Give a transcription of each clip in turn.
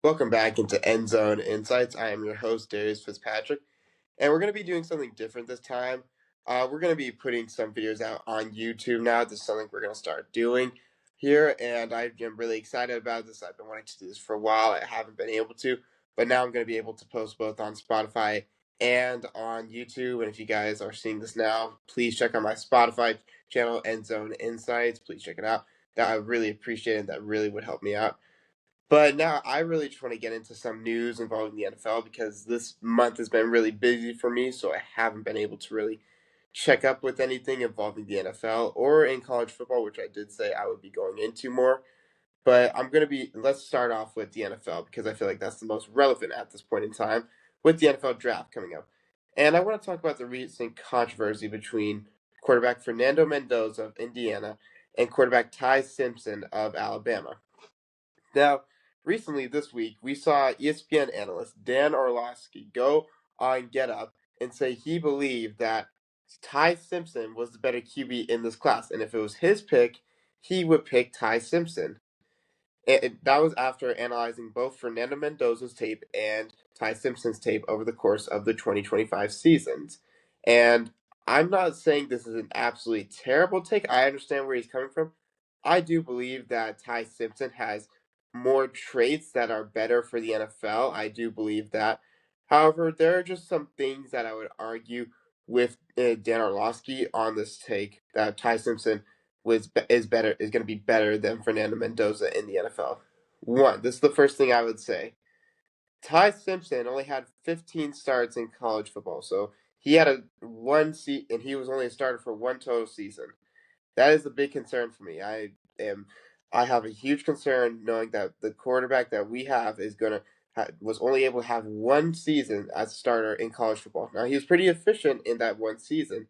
Welcome back into End Zone Insights. I am your host, Darius Fitzpatrick, and we're going to be doing something different this time. We're going to be putting some videos out on YouTube now. This is something we're going to start doing here, and I am really excited about this. I've been wanting to do this for a while. I haven't been able to, but now I'm going to be able to post both on Spotify and on YouTube. And if you guys are seeing this now, please check out my Spotify channel, End Zone Insights. Please check it out. That I really appreciate it. That really would help me out. But now I really just want to get into some news involving the NFL because this month has been really busy for me, so I haven't been able to really check up with anything involving the NFL or in college football, which I did say I would be going into more. But let's start off with the NFL because I feel like that's the most relevant at this point in time with the NFL draft coming up. And I want to talk about the recent controversy between quarterback Fernando Mendoza of Indiana and quarterback Ty Simpson of Alabama. Now, recently this week, we saw ESPN analyst Dan Orlovsky go on Get Up and say he believed that Ty Simpson was the better QB in this class, and if it was his pick, he would pick Ty Simpson. And that was after analyzing both Fernando Mendoza's tape and Ty Simpson's tape over the course of the 2025 seasons. And I'm not saying this is an absolutely terrible take. I understand where he's coming from. I do believe that Ty Simpson has more traits that are better for the NFL. I do believe that. However, there are just some things that I would argue with Dan Orlovsky on this take that Ty Simpson is going to be better than Fernando Mendoza in the NFL. One, this is the first thing I would say. Ty Simpson only had 15 starts in college football, so he had a one seat, and he was only a starter for one total season. That is a big concern for me. Am, I have a huge concern knowing that the quarterback that we have was only able to have one season as a starter in college football. Now he was pretty efficient in that one season,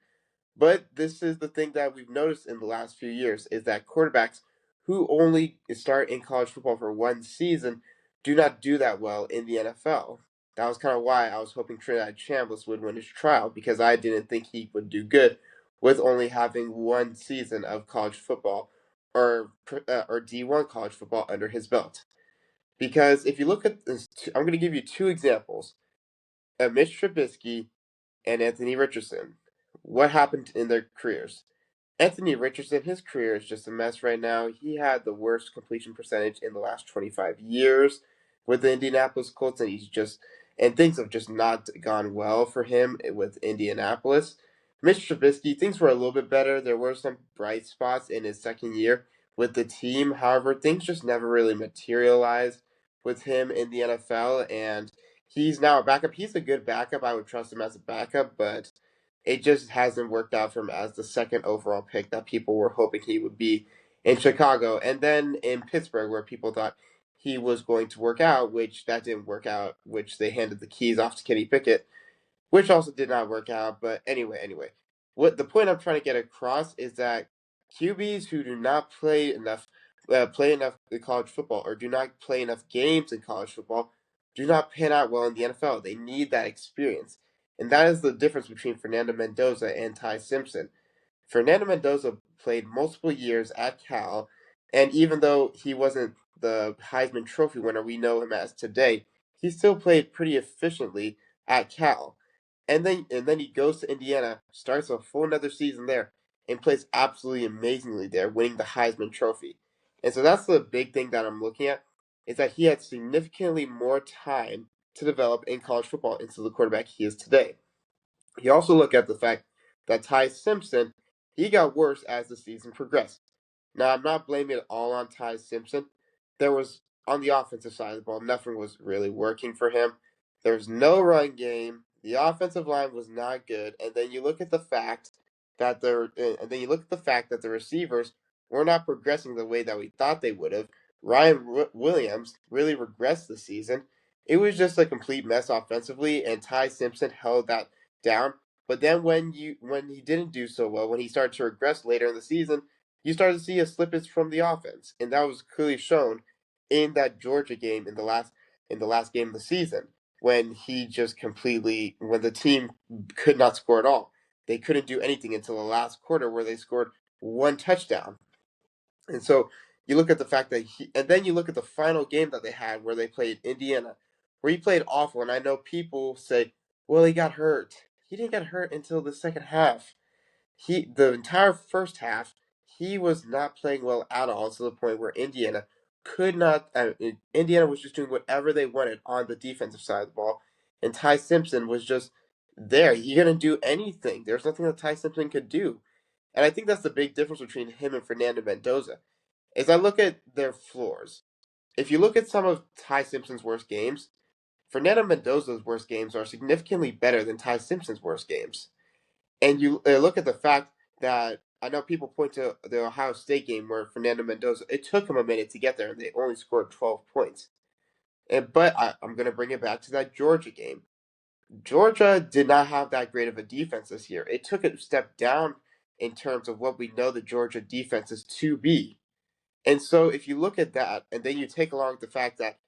but this is the thing that we've noticed in the last few years is that quarterbacks who only start in college football for one season do not do that well in the NFL. That was kind of why I was hoping Trinidad Chambliss would win his trial because I didn't think he would do good with only having one season of college football or D1 college football under his belt. Because if you look at this, I'm going to give you two examples: Mitch Trubisky and Anthony Richardson. What happened in their careers? Anthony Richardson, his career is just a mess right now. He had the worst completion percentage in the last 25 years with the Indianapolis Colts, and things have just not gone well for him with Indianapolis. Mitch Trubisky, things were a little bit better. There were some bright spots in his second year with the team. However, things just never really materialized with him in the NFL, and he's now a backup. He's a good backup. I would trust him as a backup, but it just hasn't worked out for him as the second overall pick that people were hoping he would be in Chicago. And then in Pittsburgh, where people thought he was going to work out, which that didn't work out, which they handed the keys off to Kenny Pickett, which also did not work out. But anyway, what the point I'm trying to get across is that QBs who do not play enough in college football or do not play enough games in college football do not pan out well in the NFL. They need that experience. And that is the difference between Fernando Mendoza and Ty Simpson. Fernando Mendoza played multiple years at Cal, and even though he wasn't the Heisman Trophy winner we know him as today, he still played pretty efficiently at Cal. And then he goes to Indiana, starts a full another season there, and plays absolutely amazingly there, winning the Heisman Trophy. And so that's the big thing that I'm looking at, is that he had significantly more time to develop in college football into the quarterback he is today. You also look at the fact that Ty Simpson, he got worse as the season progressed. Now, I'm not blaming it all on Ty Simpson. There was, on the offensive side of the ball, nothing was really working for him. There was no run game. The offensive line was not good. And then you look at the fact that the receivers were not progressing the way that we thought they would have. Ryan Williams really regressed this season. It was just a complete mess offensively, and Ty Simpson held that down. But then when he didn't do so well, when he started to regress later in the season, you started to see a slippage from the offense, and that was clearly shown in that Georgia game in the last game of the season when the team could not score at all. They couldn't do anything until the last quarter where they scored one touchdown. And so you look at the fact that and then you look at the final game that they had where they played Indiana, where he played awful. And I know people say, well, he got hurt. He didn't get hurt until the second half. The entire first half, he was not playing well at all to the point where Indiana could not. Indiana was just doing whatever they wanted on the defensive side of the ball, and Ty Simpson was just there. He couldn't do anything. There's nothing that Ty Simpson could do, and I think that's the big difference between him and Fernando Mendoza. As I look at their floors, if you look at some of Ty Simpson's worst games, Fernando Mendoza's worst games are significantly better than Ty Simpson's worst games. And you look at the fact that I know people point to the Ohio State game where Fernando Mendoza, it took him a minute to get there, and they only scored 12 points. But I'm going to bring it back to that Georgia game. Georgia did not have that great of a defense this year. It took a step down in terms of what we know the Georgia defense is to be. And so if you look at that, and then you take along the fact that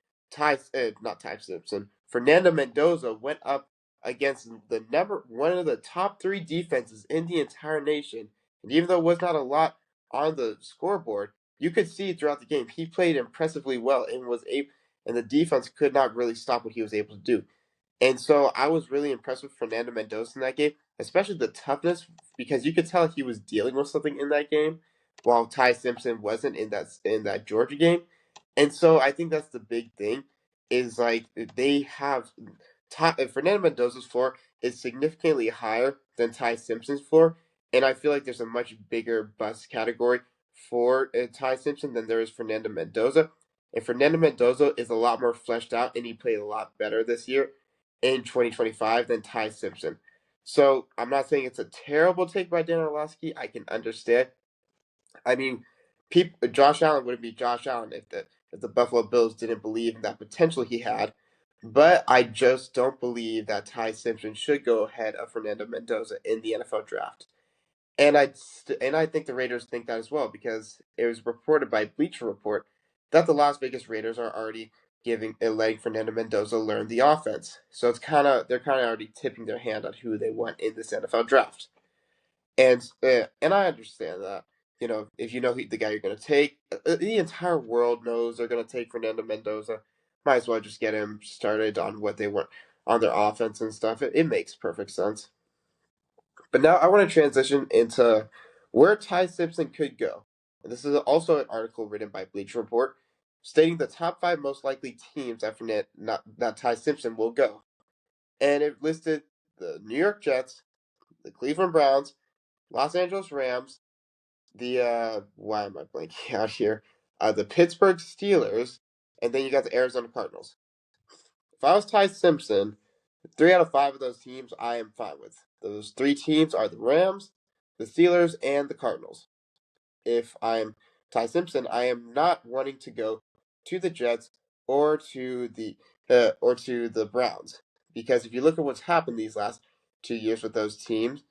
not Ty Simpson, Fernando Mendoza went up against the number one of the top three defenses in the entire nation, and even though it was not a lot on the scoreboard, you could see throughout the game he played impressively well and and the defense could not really stop what he was able to do. And so I was really impressed with Fernando Mendoza in that game, especially the toughness, because you could tell he was dealing with something in that game, while Ty Simpson wasn't in that Georgia game. And so I think that's the big thing, is like they have Fernando Mendoza's floor is significantly higher than Ty Simpson's floor, and I feel like there's a much bigger bust category for Ty Simpson than there is Fernando Mendoza. And Fernando Mendoza is a lot more fleshed out, and he played a lot better this year in 2025 than Ty Simpson. So I'm not saying it's a terrible take by Dan Orlovsky. I can understand. I mean, Josh Allen wouldn't be Josh Allen if the Buffalo Bills didn't believe in that potential he had. But I just don't believe that Ty Simpson should go ahead of Fernando Mendoza in the NFL draft. And I think the Raiders think that as well, because it was reported by Bleacher Report that the Las Vegas Raiders are already giving letting Fernando Mendoza learn the offense. So they're kind of already tipping their hand on who they want in this NFL draft. And I understand that. If you know the guy you're going to take, the entire world knows they're going to take Fernando Mendoza. Might as well just get him started on what they want on their offense and stuff. It makes perfect sense. But now I want to transition into where Ty Simpson could go. And this is also an article written by Bleacher Report stating the top five most likely teams that Ty Simpson will go. And it listed the New York Jets, the Cleveland Browns, Los Angeles Rams, why am I blanking out here? The Pittsburgh Steelers, and then you got the Arizona Cardinals. If I was Ty Simpson, 3 out of 5 of those teams I am fine with. Those 3 teams are the Rams, the Steelers, and the Cardinals. If I'm Ty Simpson, I am not wanting to go to the Jets or to the Browns, because if you look at what's happened these last 2 years with those teams,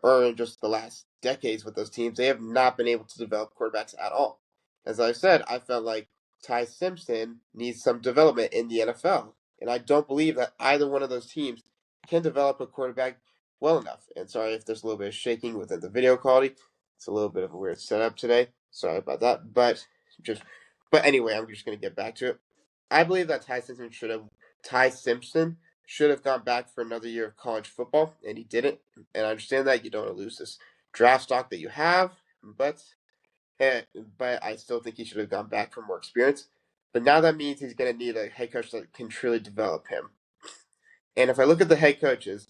or in just the last decades with those teams, they have not been able to develop quarterbacks at all. As I said, I felt like Ty Simpson needs some development in the NFL, and I don't believe that either one of those teams can develop a quarterback well enough. And sorry if there's a little bit of shaking within the video quality. It's a little bit of a weird setup today. Sorry about that. But anyway, I'm just gonna get back to it. I believe that Ty Simpson should have gone back for another year of college football, and he didn't. And I understand that you don't want to lose this draft stock that you have, but I still think he should have gone back for more experience. But now that means he's gonna need a head coach that can truly develop him. And if I look at the head coaches,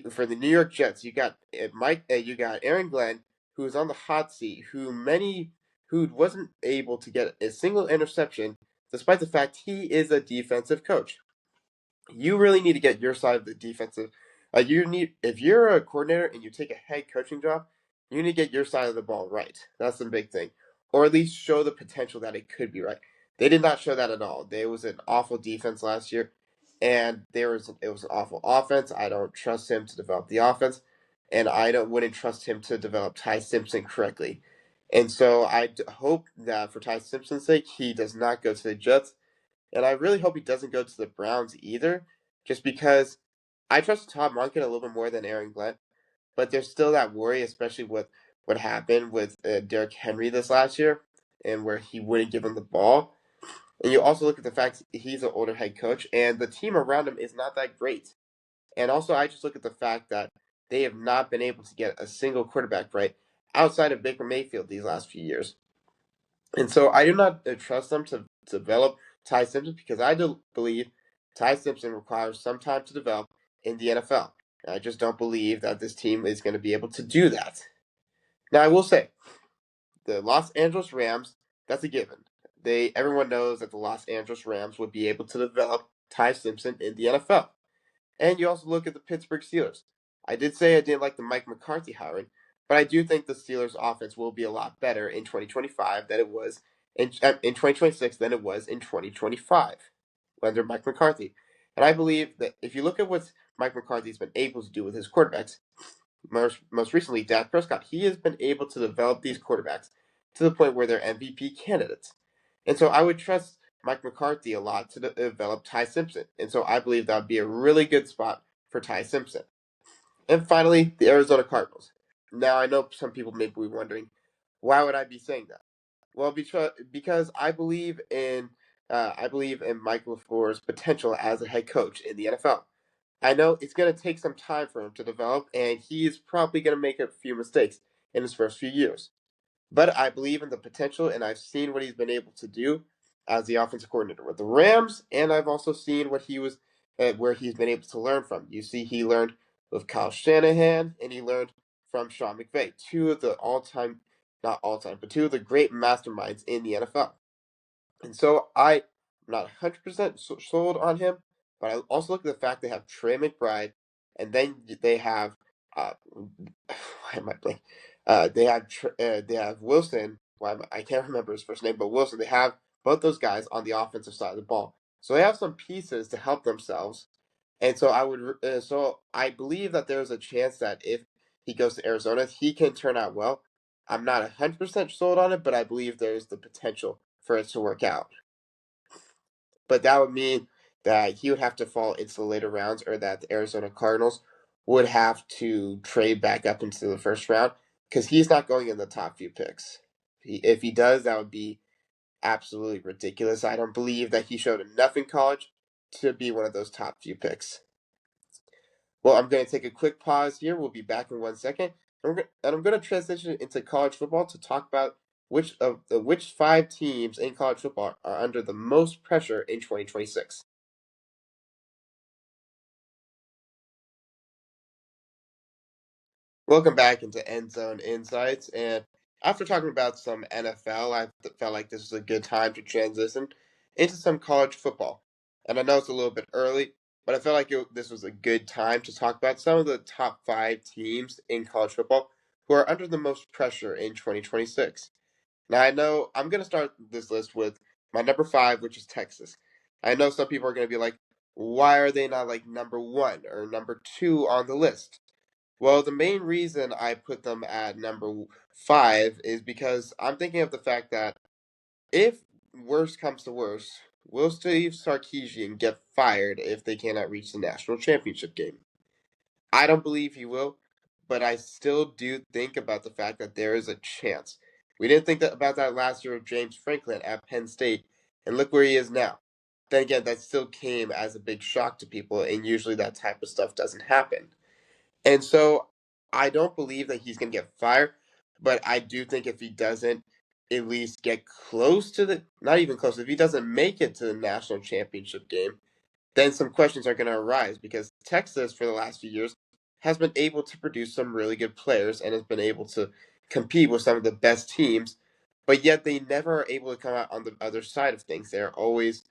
for the New York Jets, you got Aaron Glenn, who's on the hot seat, who wasn't able to get a single interception, despite the fact he is a defensive coach. You really need to get your side of the defensive. If you're a coordinator and you take a head coaching job, you need to get your side of the ball right. That's the big thing, or at least show the potential that it could be right. They did not show that at all. There was an awful defense last year, and it was an awful offense. I don't trust him to develop the offense, and wouldn't trust him to develop Ty Simpson correctly. And so I hope that for Ty Simpson's sake, he does not go to the Jets, and I really hope he doesn't go to the Browns either, just because I trust Todd Monken a little bit more than Aaron Glenn, but there's still that worry, especially with what happened with Derrick Henry this last year. and where he wouldn't give him the ball. And you also look at the fact he's an older head coach, and the team around him is not that great. And also, I just look at the fact that they have not been able to get a single quarterback right outside of Baker Mayfield these last few years. And so I do not trust them to develop Ty Simpson because I do believe Ty Simpson requires some time to develop in the NFL. And I just don't believe that this team is going to be able to do that. Now, I will say, the Los Angeles Rams, that's a given. Everyone knows that the Los Angeles Rams would be able to develop Ty Simpson in the NFL. And you also look at the Pittsburgh Steelers. I did say I didn't like the Mike McCarthy hiring, but I do think the Steelers' offense will be a lot better in 2025 than it was in 2026 than it was in 2025 under Mike McCarthy. And I believe that if you look at what Mike McCarthy's been able to do with his quarterbacks, most recently Dak Prescott, he has been able to develop these quarterbacks to the point where they're MVP candidates. And so I would trust Mike McCarthy a lot to develop Ty Simpson. And so I believe that would be a really good spot for Ty Simpson. And finally, the Arizona Cardinals. Now, I know some people may be wondering, why would I be saying that? Well, because I believe in Mike LaFleur's potential as a head coach in the NFL. I know it's going to take some time for him to develop, and he is probably going to make a few mistakes in his first few years. But I believe in the potential, and I've seen what he's been able to do as the offensive coordinator with the Rams, and I've also seen where he's been able to learn from. You see, he learned with Kyle Shanahan, and he learned from Sean McVay, two of the all-time, not all-time, but two of the great masterminds in the NFL. And so I'm not 100% sold on him, but I also look at the fact they have Trey McBride, and then they have why am I blanking? They have Wilson. I can't remember his first name, but Wilson. They have both those guys on the offensive side of the ball, so they have some pieces to help themselves. And so I believe that there's a chance that if he goes to Arizona, he can turn out well. I'm not 100% sold on it, but I believe there's the potential for it to work out. But that would mean that he would have to fall into the later rounds, or that the Arizona Cardinals would have to trade back up into the first round because he's not going in the top few picks. If he does, that would be absolutely ridiculous. I don't believe that he showed enough in college to be one of those top few picks. Well, I'm going to take a quick pause here. We'll be back in 1 second. And I'm going to transition into college football to talk about which 5 teams in college football are under the most pressure in 2026. Welcome back into End Zone Insights. And after talking about some NFL, I felt like this was a good time to transition into some college football. And I know it's a little bit early, but I felt like this was a good time to talk about some of the top 5 teams in college football who are under the most pressure in 2026. Now, I know I'm going to start this list with my number 5, which is Texas. I know some people are going to be like, why are they not like number 1 or number 2 on the list? Well, the main reason I put them at number 5 is because I'm thinking of the fact that if worse comes to worse, will Steve Sarkisian get fired if they cannot reach the national championship game? I don't believe he will, but I still do think about the fact that there is a chance. We didn't think about that last year with James Franklin at Penn State, and look where he is now. Then again, that still came as a big shock to people, and usually that type of stuff doesn't happen. And so I don't believe that he's going to get fired, but I do think if he doesn't at least get close to not even close, if he doesn't make it to the national championship game, then some questions are going to arise because Texas, for the last few years, has been able to produce some really good players and has been able to compete with some of the best teams, but yet they never are able to come out on the other side of things. They always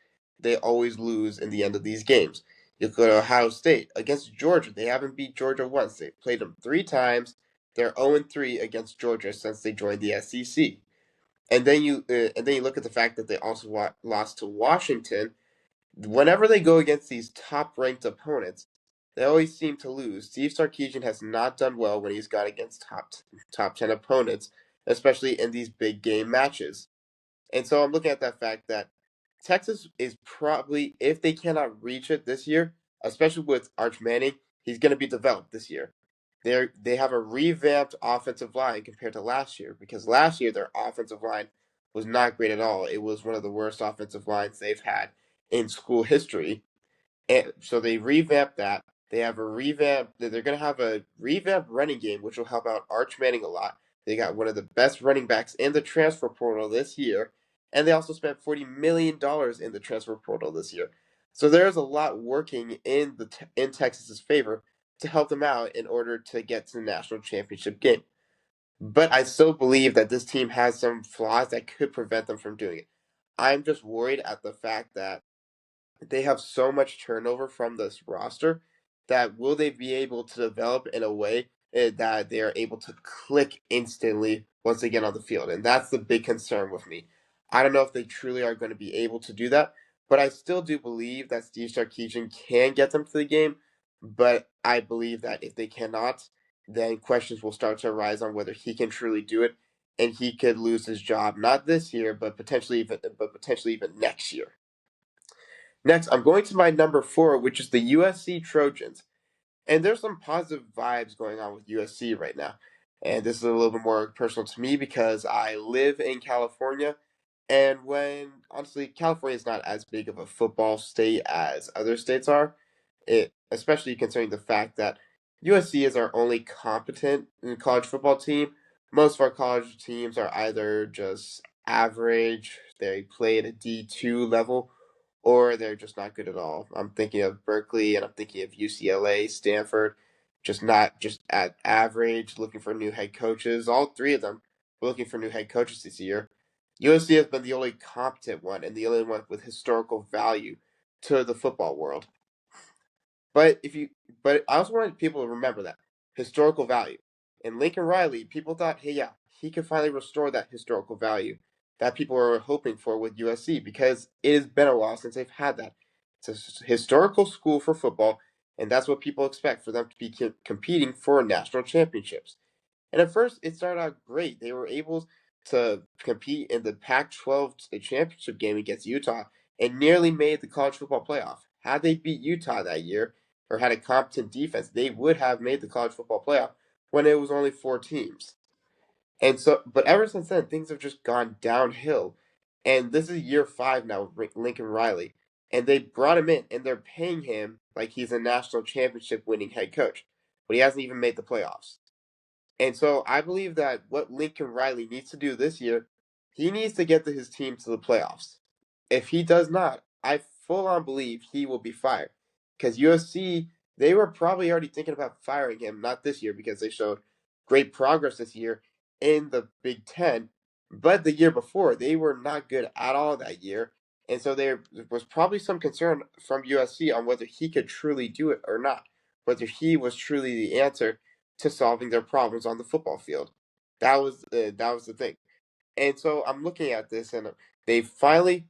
lose in the end of these games. You go to Ohio State against Georgia. They haven't beat Georgia once. They played them 3 times. They're 0-3 against Georgia since they joined the SEC. And then you look at the fact that they also lost to Washington. Whenever they go against these top-ranked opponents, they always seem to lose. Steve Sarkisian has not done well when he's gone against top 10 opponents, especially in these big game matches. And so I'm looking at that fact that Texas is probably, if they cannot reach it this year, especially with Arch Manning, he's going to be developed this year. They have a revamped offensive line compared to last year because last year their offensive line was not great at all. It was one of the worst offensive lines they've had in school history. And so they revamped that. They have a revamp. They're going to have a revamped running game, which will help out Arch Manning a lot. They got one of the best running backs in the transfer portal this year, and they also spent $40 million in the transfer portal this year. So there's a lot working in Texas's favor to help them out in order to get to the national championship game. But I still believe that this team has some flaws that could prevent them from doing it. I'm just worried at the fact that they have so much turnover from this roster that will they be able to develop in a way that they are able to click instantly once they get on the field? And that's the big concern with me. I don't know if they truly are going to be able to do that, but I still do believe that Steve Sarkisian can get them to the game. But I believe that if they cannot, then questions will start to arise on whether he can truly do it, and he could lose his job not this year, but potentially even next year. Next, I'm going to my number 4, which is the USC Trojans. And there's some positive vibes going on with USC right now. And this is a little bit more personal to me because I live in California. And honestly, California is not as big of a football state as other states are, especially considering the fact that USC is our only competent college football team. Most of our college teams are either just average, they play at a D2 level, or they're just not good at all. I'm thinking of Berkeley and I'm thinking of UCLA, Stanford, just at average, looking for new head coaches. All three of them were looking for new head coaches this year. USC has been the only competent one and the only one with historical value to the football world. But if you, but I also wanted people to remember that historical value. And Lincoln Riley, people thought, hey, yeah, he could finally restore that historical value that people were hoping for with USC because it has been a while since they've had that. It's a historical school for football, and that's what people expect for them to be competing for national championships. And at first, it started out great. They were able to compete in the Pac-12 championship game against Utah and nearly made the college football playoff. Had they beat Utah that year or had a competent defense, they would have made the college football playoff when it was only 4 teams. And so, but ever since then, things have just gone downhill. And this is year 5 now with Lincoln Riley. And they brought him in and they're paying him like he's a national championship winning head coach. But he hasn't even made the playoffs. And so I believe that what Lincoln Riley needs to do this year, he needs to get his team to the playoffs. If he does not, I full on believe he will be fired. Because USC, they were probably already thinking about firing him, not this year because they showed great progress this year in the Big Ten. But the year before, they were not good at all that year. And so there was probably some concern from USC on whether he could truly do it or not, whether he was truly the answer to solving their problems on the football field. That was the thing. And so I'm looking at this, and they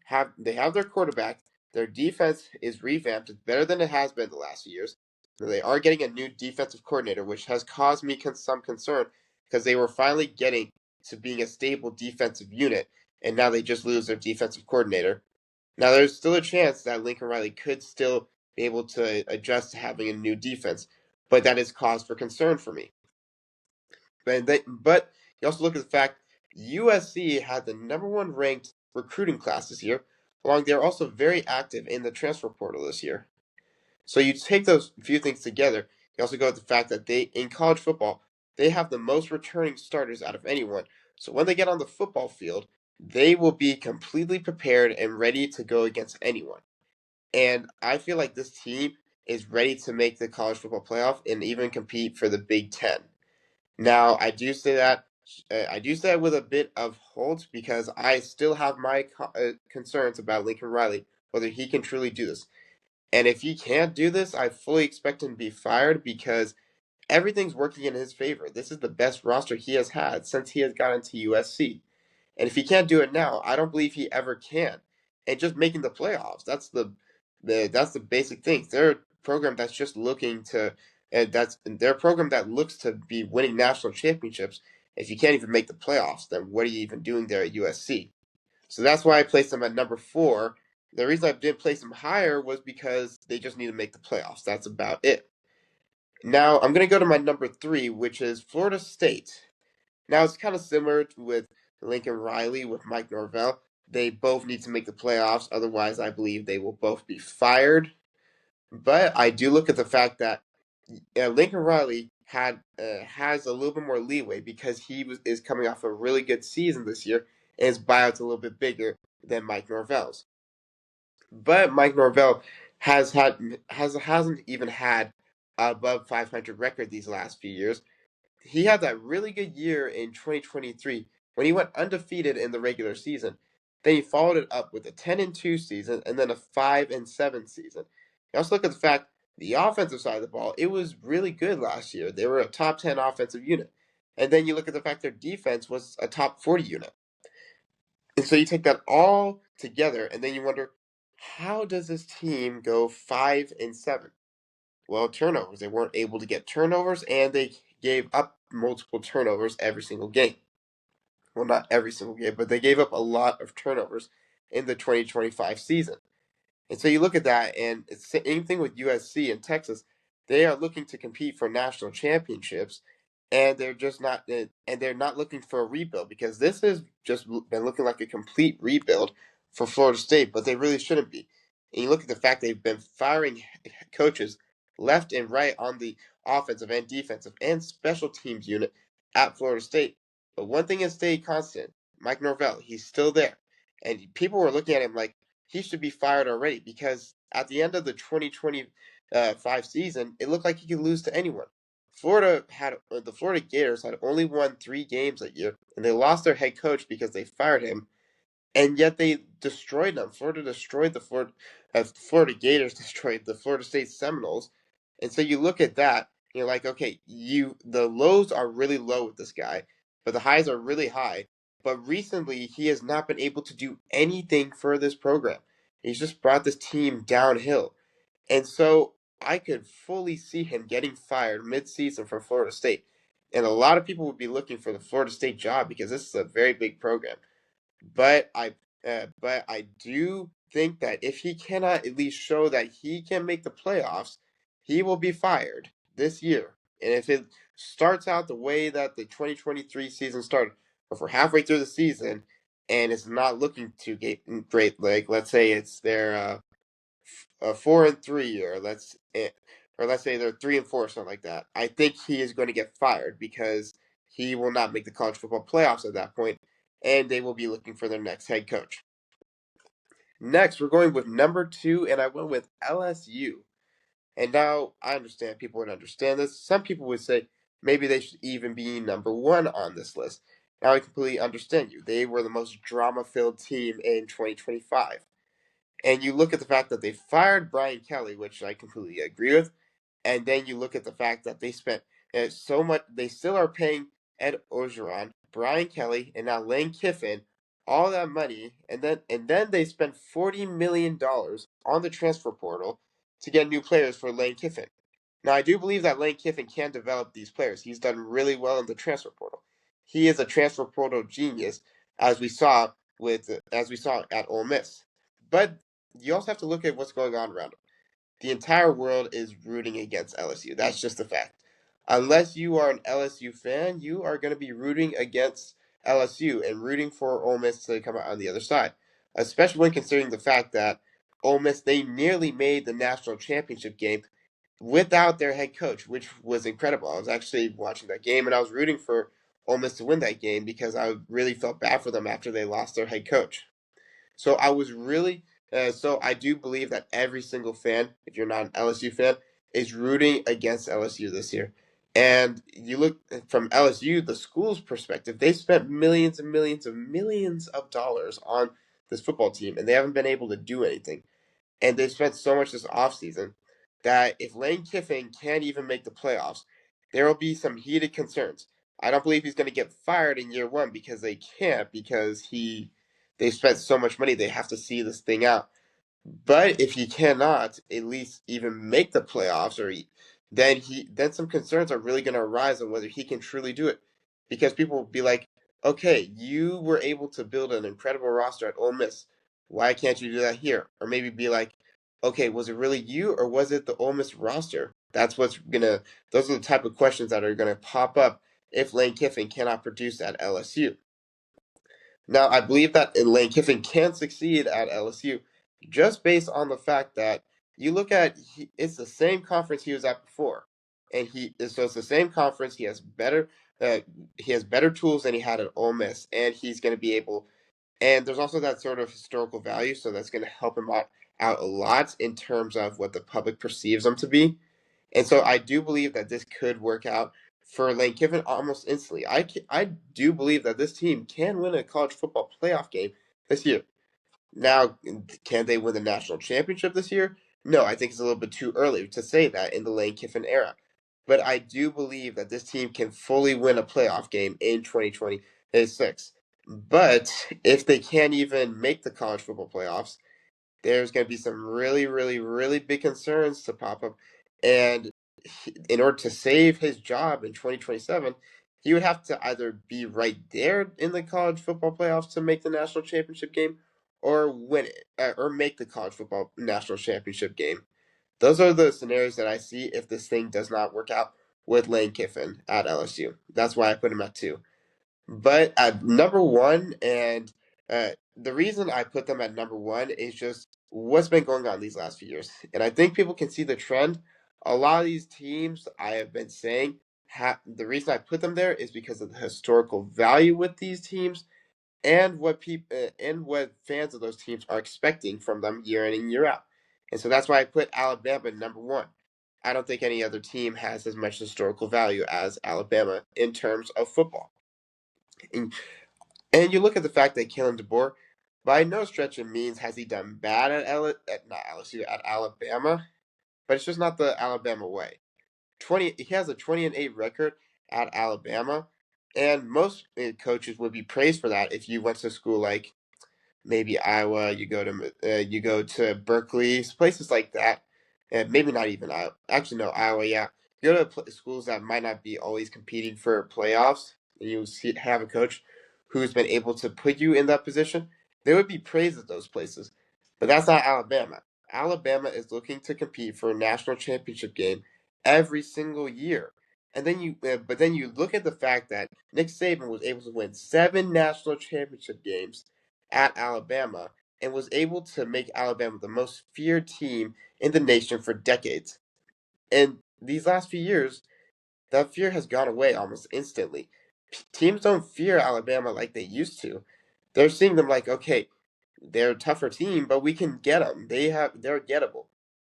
have their quarterback. Their defense is revamped. It's better than it has been the last few years. They are getting a new defensive coordinator, which has caused me some concern because they were finally getting to being a stable defensive unit, and now they just lose their defensive coordinator. Now there's still a chance that Lincoln Riley could still be able to adjust to having a new defense, but that is cause for concern for me. But you also look at the fact USC had the number one ranked recruiting class this year. Along, they're also very active in the transfer portal this year. So you take those few things together. You also go with the fact that they in college football they have the most returning starters out of anyone. So when they get on the football field, they will be completely prepared and ready to go against anyone. And I feel like this team is ready to make the college football playoff and even compete for the Big Ten. Now, I do say that with a bit of hold because I still have my concerns about Lincoln Riley, whether he can truly do this. And if he can't do this, I fully expect him to be fired because everything's working in his favor. This is the best roster he has had since he has gotten to USC. And if he can't do it now, I don't believe he ever can. And just making the playoffs, that's the basic thing. They're a program that's just looking to and that's they're a program that looks to be winning national championships. If you can't even make the playoffs, then what are you even doing there at USC? So that's why I placed them at number 4. The reason I didn't place them higher was because they just need to make the playoffs. That's about it. Now I'm going to go to my number 3, which is Florida State. Now it's kind of similar with Lincoln Riley with Mike Norvell. They both need to make the playoffs. Otherwise, I believe they will both be fired. But I do look at the fact that Lincoln Riley has a little bit more leeway because is coming off a really good season this year, and his buyout's a little bit bigger than Mike Norvell's. But Mike Norvell hasn't even had above 500 record these last few years. He had that really good year in 2023 when he went undefeated in the regular season. Then he followed it up with a 10-2 season and then a 5-7 season. You also look at the fact the offensive side of the ball, it was really good last year. They were a top 10 offensive unit. And then you look at the fact their defense was a top 40 unit. And so you take that all together and then you wonder, how does this team go 5-7? Well, turnovers. They weren't able to get turnovers, and they gave up multiple turnovers every single game. Well, not every single game, but they gave up a lot of turnovers in the 2025 season. And so you look at that, and it's the same thing with USC and Texas. They are looking to compete for national championships, and they're just not, and they're not looking for a rebuild because this has just been looking like a complete rebuild for Florida State, but they really shouldn't be. And you look at the fact they've been firing coaches left and right on the offensive and defensive and special teams unit at Florida State. But one thing has stayed constant: Mike Norvell. He's still there, and people were looking at him like he should be fired already because at the end of the 2025 season, it looked like he could lose to anyone. The Florida Gators had only won 3 games that year, and they lost their head coach because they fired him, and yet they destroyed them. Florida Gators destroyed the Florida State Seminoles, and so you look at that, you're like, okay, the lows are really low with this guy, but the highs are really high. But recently, he has not been able to do anything for this program. He's just brought this team downhill, and so I could fully see him getting fired mid-season from Florida State. And a lot of people would be looking for the Florida State job because this is a very big program. But I do think that if he cannot at least show that he can make the playoffs, he will be fired this year. And if it starts out the way that the 2023 season started, or for halfway through the season, and it's not looking too great, like let's say it's their 4-3, or let's say they're 3-4 or something like that, I think he is going to get fired because he will not make the college football playoffs at that point, and they will be looking for their next head coach. Next, we're going with number 2, and I went with LSU. And now I understand people would understand this. Some people would say maybe they should even be number 1 on this list. Now I completely understand you. They were the most drama-filled team in 2025. And you look at the fact that they fired Brian Kelly, which I completely agree with, and then you look at the fact that they spent so much. They still are paying Ed Orgeron, Brian Kelly, and now Lane Kiffin all that money, and then they spent $40 million on the transfer portal to get new players for Lane Kiffin. Now I do believe that Lane Kiffin can develop these players. He's done really well in the transfer portal. He is a transfer portal genius, as we saw at Ole Miss. But you also have to look at what's going on around him. The entire world is rooting against LSU. That's just a fact. Unless you are an LSU fan, you are going to be rooting against LSU and rooting for Ole Miss to come out on the other side. Especially when considering the fact that Ole Miss, they nearly made the national championship game without their head coach, which was incredible. I was actually watching that game and I was rooting for Ole Miss to win that game because I really felt bad for them after they lost their head coach. So I was really, so I do believe that every single fan, if you're not an LSU fan, is rooting against LSU this year. And you look from LSU, the school's perspective, they spent millions and millions of dollars on this football team, and they haven't been able to do anything. And they've spent so much this offseason that if Lane Kiffin can't even make the playoffs, there will be some heated concerns. I don't believe he's going to get fired in year 1 because they can't, because they spent so much money, they have to see this thing out. But if he cannot at least even make the playoffs, then some concerns are really going to arise on whether he can truly do it, because people will be like, okay, you were able to build an incredible roster at Ole Miss. Why can't you do that here? Or maybe be like, okay, was it really you or was it the Ole Miss roster? Those are the type of questions that are gonna pop up if Lane Kiffin cannot produce at LSU. Now, I believe that Lane Kiffin can succeed at LSU just based on the fact that you look at it's the same conference he was at before, and it's the same conference. Uh, he has better tools than he had at Ole Miss, and he's going to be able. And there's also that sort of historical value, so that's going to help him out a lot in terms of what the public perceives him to be. And so I do believe that this could work out for Lane Kiffin almost instantly. I do believe that this team can win a college football playoff game this year. Now, can they win the national championship this year? No, I think it's a little bit too early to say that in the Lane Kiffin era. But I do believe that this team can fully win a playoff game in 2026. But if they can't even make the college football playoffs, there's going to be some really, really, really big concerns to pop up. And in order to save his job in 2027, he would have to either be right there in the college football playoffs to make the national championship game or win it, or make the college football national championship game. Those are the scenarios that I see if this thing does not work out with Lane Kiffin at LSU. That's why I put him at two. But at number one, and the reason I put them at number one is just what's been going on these last few years. And I think people can see the trend. A lot of these teams, I have been saying, the reason I put them there is because of the historical value with these teams and what fans of those teams are expecting from them year in and year out. And so that's why I put Alabama number one. I don't think any other team has as much historical value as Alabama in terms of football. And and you look at the fact that Kalen DeBoer, by no stretch of means has he done bad at not LSU at Alabama, but it's just not the Alabama way. He has a 20-8 record at Alabama, and most coaches would be praised for that if you went to school like maybe Iowa, you go to Berkeley, places like that, and maybe not even Iowa. Actually, no, Iowa. Yeah, you go to schools that might not be always competing for playoffs, and have a coach who's been able to put you in that position. They would be praised at those places, but that's not Alabama. Alabama is looking to compete for a national championship game every single year. But then you look at the fact that Nick Saban was able to win 7 national championship games at Alabama and was able to make Alabama the most feared team in the nation for decades. And these last few years, that fear has gone away almost instantly. Teams don't fear Alabama like they used to. They're seeing them like, okay, they're a tougher team, but we can get them. They're gettable.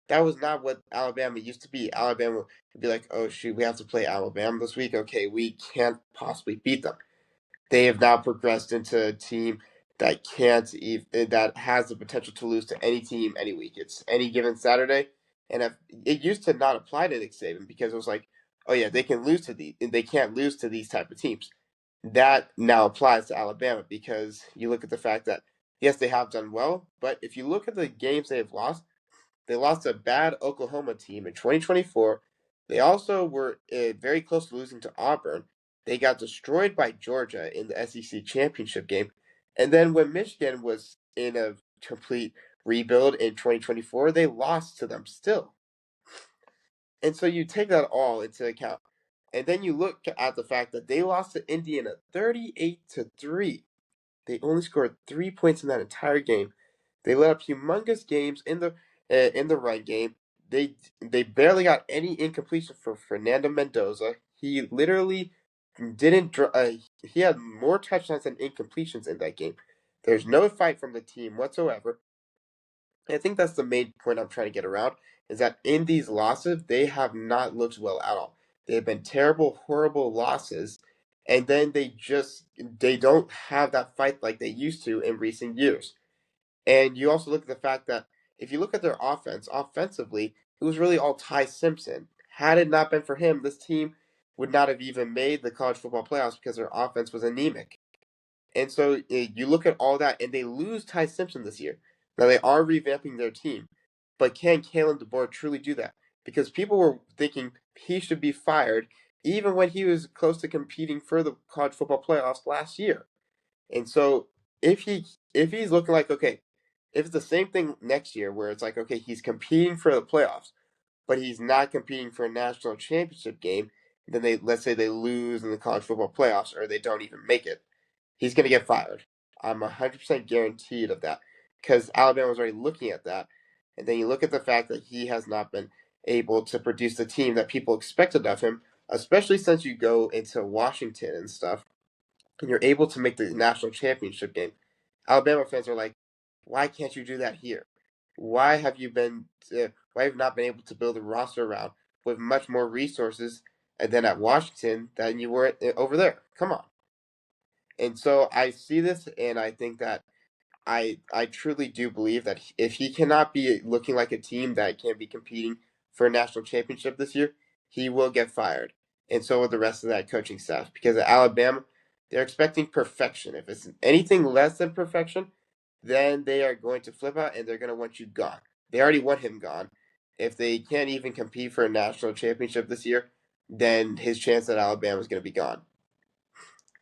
That was not what Alabama used to be. Alabama would be like, oh shoot, we have to play Alabama this week. Okay, we can't possibly beat them. They have now progressed into a team that has the potential to lose to any team any week. It's any given Saturday, and if, it used to not apply to Nick Saban because it was like, oh yeah, they can't lose to these type of teams. That now applies to Alabama because you look at the fact that yes, they have done well, but if you look at the games they have lost, they lost to a bad Oklahoma team in 2024. They also were very close to losing to Auburn. They got destroyed by Georgia in the SEC championship game. And then when Michigan was in a complete rebuild in 2024, they lost to them still. And so you take that all into account. And then you look at the fact that they lost to Indiana 38-3. They only scored 3 points in that entire game. They let up humongous games in the run game. They barely got any incompletion for Fernando Mendoza. He literally didn't. He had more touchdowns than incompletions in that game. There's no fight from the team whatsoever. I think that's the main point I'm trying to get around is that in these losses, they have not looked well at all. They have been terrible, horrible losses, and then they don't have that fight like they used to in recent years. And you also look at the fact that if you look at their offensively, it was really all Ty Simpson. Had it not been for him, this team would not have even made the college football playoffs because their offense was anemic. And so you look at all that, and they lose Ty Simpson this year. Now they are revamping their team, but can Kalen DeBoer truly do that? Because people were thinking he should be fired, even when he was close to competing for the college football playoffs last year. And so if he's looking like okay, if it's the same thing next year, where it's like okay, he's competing for the playoffs, but he's not competing for a national championship game, then let's say they lose in the college football playoffs, or they don't even make it, he's going to get fired. I'm 100% guaranteed of that because Alabama was already looking at that. And then you look at the fact that he has not been able to produce the team that people expected of him, especially since you go into Washington and stuff, and you're able to make the national championship game. Alabama fans are like, why can't you do that here? Why have you been? Why have you not been able to build a roster around with much more resources than at Washington than you were over there? Come on. And so I see this, and I think that I truly do believe that if he cannot be looking like a team that can be competing for a national championship this year, he will get fired. And so will the rest of that coaching staff. Because at Alabama, they're expecting perfection. If it's anything less than perfection, then they are going to flip out and they're going to want you gone. They already want him gone. If they can't even compete for a national championship this year, then his chance at Alabama is going to be gone.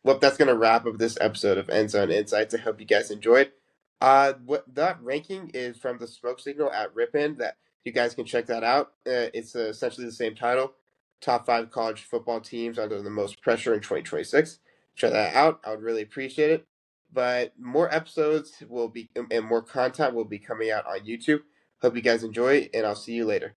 Well, that's going to wrap up this episode of End Zone Insights. I hope you guys enjoyed. What that ranking is from the Smoke Signal at Ripon. That you guys can check that out. It's essentially the same title. Top 5 college football teams under the most pressure in 2026. Check that out. I would really appreciate it. But more episodes will be and more content will be coming out on YouTube. Hope you guys enjoy, and I'll see you later.